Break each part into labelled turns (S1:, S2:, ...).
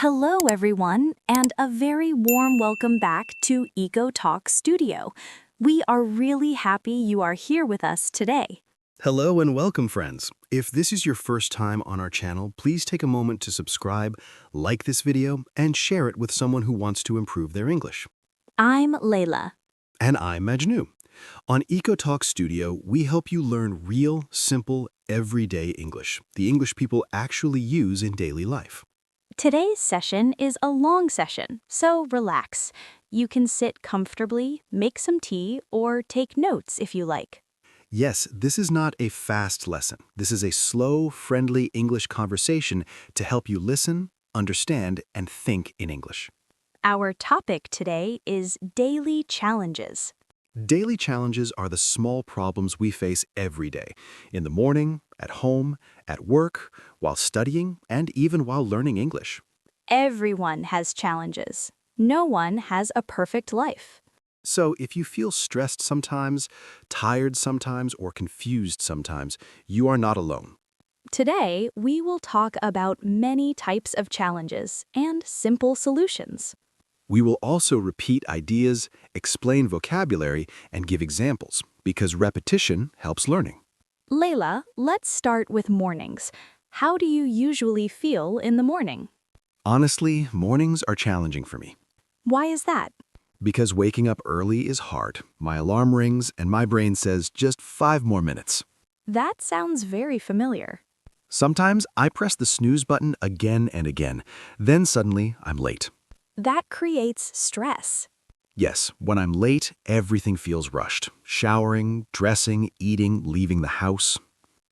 S1: Hello, everyone, and a very warm welcome back to Eco Talk Studio. We are really happy you are here with us today.
S2: Hello and welcome, friends. If this is your first time on our channel, please take a moment to subscribe, like this video, and share it with someone who wants to improve their English.
S1: I'm Laila.
S2: And I'm Majnoo. On Eco Talk Studio, we help you learn real, simple, everyday English, the English people actually use in daily life.
S1: Today's session is a long session, so relax. You can sit comfortably, make some tea, or take notes if you like.
S2: Yes, this is not a fast lesson. This is a slow, friendly English conversation to help you listen, understand, and think in English.
S1: Our topic today is daily challenges.
S2: Daily challenges are the small problems we face every day, in the morning, at home, at work, while studying, and even while learning English.
S1: Everyone has challenges. No one has a perfect life.
S2: So if you feel stressed sometimes, tired sometimes, or confused sometimes, you are not alone.
S1: Today, we will talk about many types of challenges and simple solutions.
S2: We will also repeat ideas, explain vocabulary, and give examples, because repetition helps learning.
S1: Layla, let's start with mornings. How do you usually feel in the morning?
S2: Honestly, mornings are challenging for me.
S1: Why is that?
S2: Because waking up early is hard. My alarm rings and my brain says just 5 more minutes.
S1: That sounds very familiar.
S2: Sometimes I press the snooze button again and again. Then suddenly I'm late.
S1: That creates stress.
S2: Yes, when I'm late, everything feels rushed. Showering, dressing, eating, leaving the house.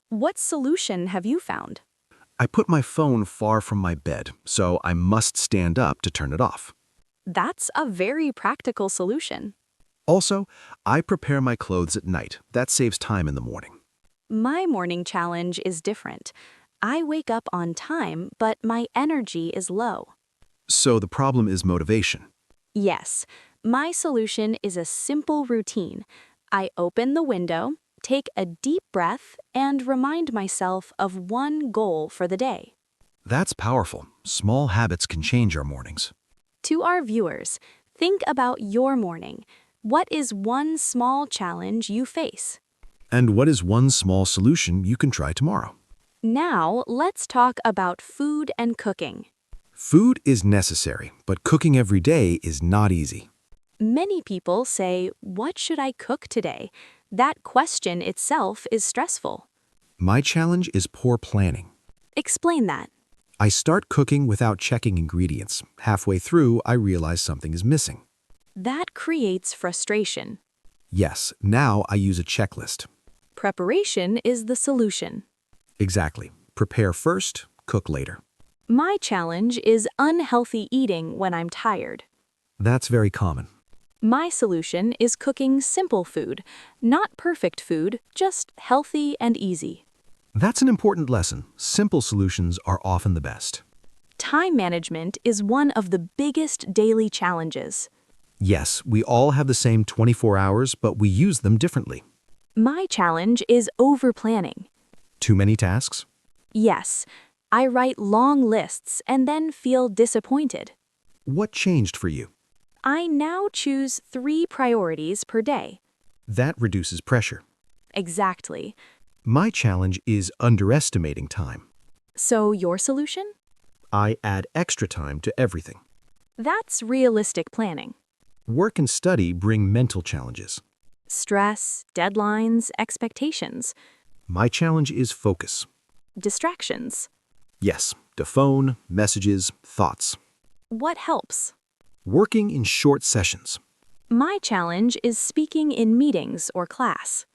S1: What solution have you found?
S2: I put my phone far from my bed, so I must stand up to turn it off.
S1: That's a very practical solution.
S2: Also, I prepare my clothes at night. That saves time in the morning.
S1: My morning challenge is different. I wake up on time, but my energy is low.
S2: So the problem is motivation.
S1: Yes, my solution is a simple routine. I open the window, take a deep breath, and remind myself of one goal for the day.
S2: That's powerful. Small habits can change our mornings.
S1: To our viewers, think about your morning. What is one small challenge you face?
S2: And what is one small solution you can try tomorrow?
S1: Now, let's talk about food and cooking.
S2: Food is necessary, but cooking every day is not easy.
S1: Many people say, "What should I cook today?" That question itself is stressful.
S2: My challenge is poor planning.
S1: Explain that.
S2: I start cooking without checking ingredients. Halfway through, I realize something is missing.
S1: That creates frustration.
S2: Yes, now I use a checklist.
S1: Preparation is the solution.
S2: Exactly. Prepare first, cook later.
S1: My challenge is unhealthy eating when I'm tired.
S2: That's very common.
S1: My solution is cooking simple food, not perfect food, just healthy and easy.
S2: That's an important lesson. Simple solutions are often the best.
S1: Time management is one of the biggest daily challenges.
S2: Yes, we all have the same 24 hours, but we use them differently.
S1: My challenge is over-planning.
S2: Too many tasks?
S1: Yes, I write long lists and then feel disappointed.
S2: What changed for you?
S1: I now choose 3 priorities per day.
S2: That reduces pressure.
S1: Exactly.
S2: My challenge is underestimating time.
S1: So your solution?
S2: I add extra time to everything.
S1: That's realistic planning.
S2: Work and study bring mental challenges.
S1: Stress, deadlines, expectations,
S2: My challenge is focus.
S1: distractions.
S2: Yes, the phone, messages, thoughts.
S1: What helps?
S2: Working in short sessions.
S1: My challenge is speaking in meetings or class.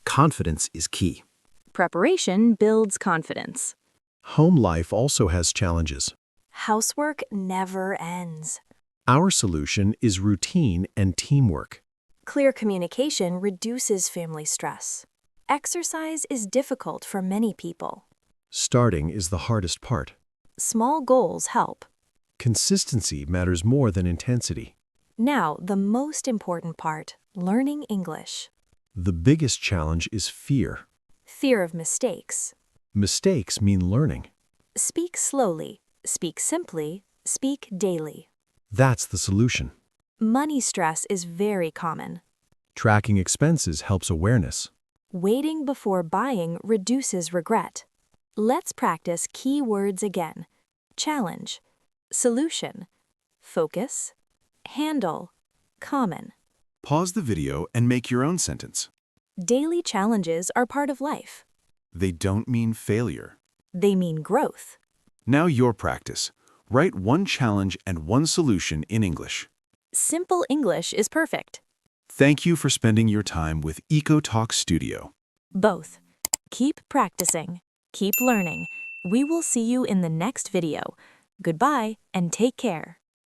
S2: Confidence is key.
S1: Preparation builds confidence.
S2: Home life also has challenges.
S1: Housework never ends.
S2: Our solution is routine and teamwork.
S1: Clear communication reduces family stress. Exercise is difficult for many people.
S2: Starting is the hardest part.
S1: Small goals help.
S2: Consistency matters more than intensity.
S1: Now, the most important part, learning English.
S2: The biggest challenge is fear.
S1: Fear of mistakes.
S2: Mistakes mean learning.
S1: Speak slowly, speak simply, Speak daily.
S2: That's the solution.
S1: Money stress is very common.
S2: Tracking expenses helps awareness.
S1: Waiting before buying reduces regret. Let's practice key words again. Challenge, solution, focus, handle, common.
S3: Pause the video and make your own sentence.
S1: Daily challenges are part of life.
S3: They don't mean failure.
S1: They mean growth.
S3: Now your practice. Write one challenge and one solution in English.
S1: Simple English is perfect.
S3: Thank you for spending your time with EcoTalk Studio.
S1: Both. Keep practicing. Keep learning. We will see you in the next video. Goodbye and take care.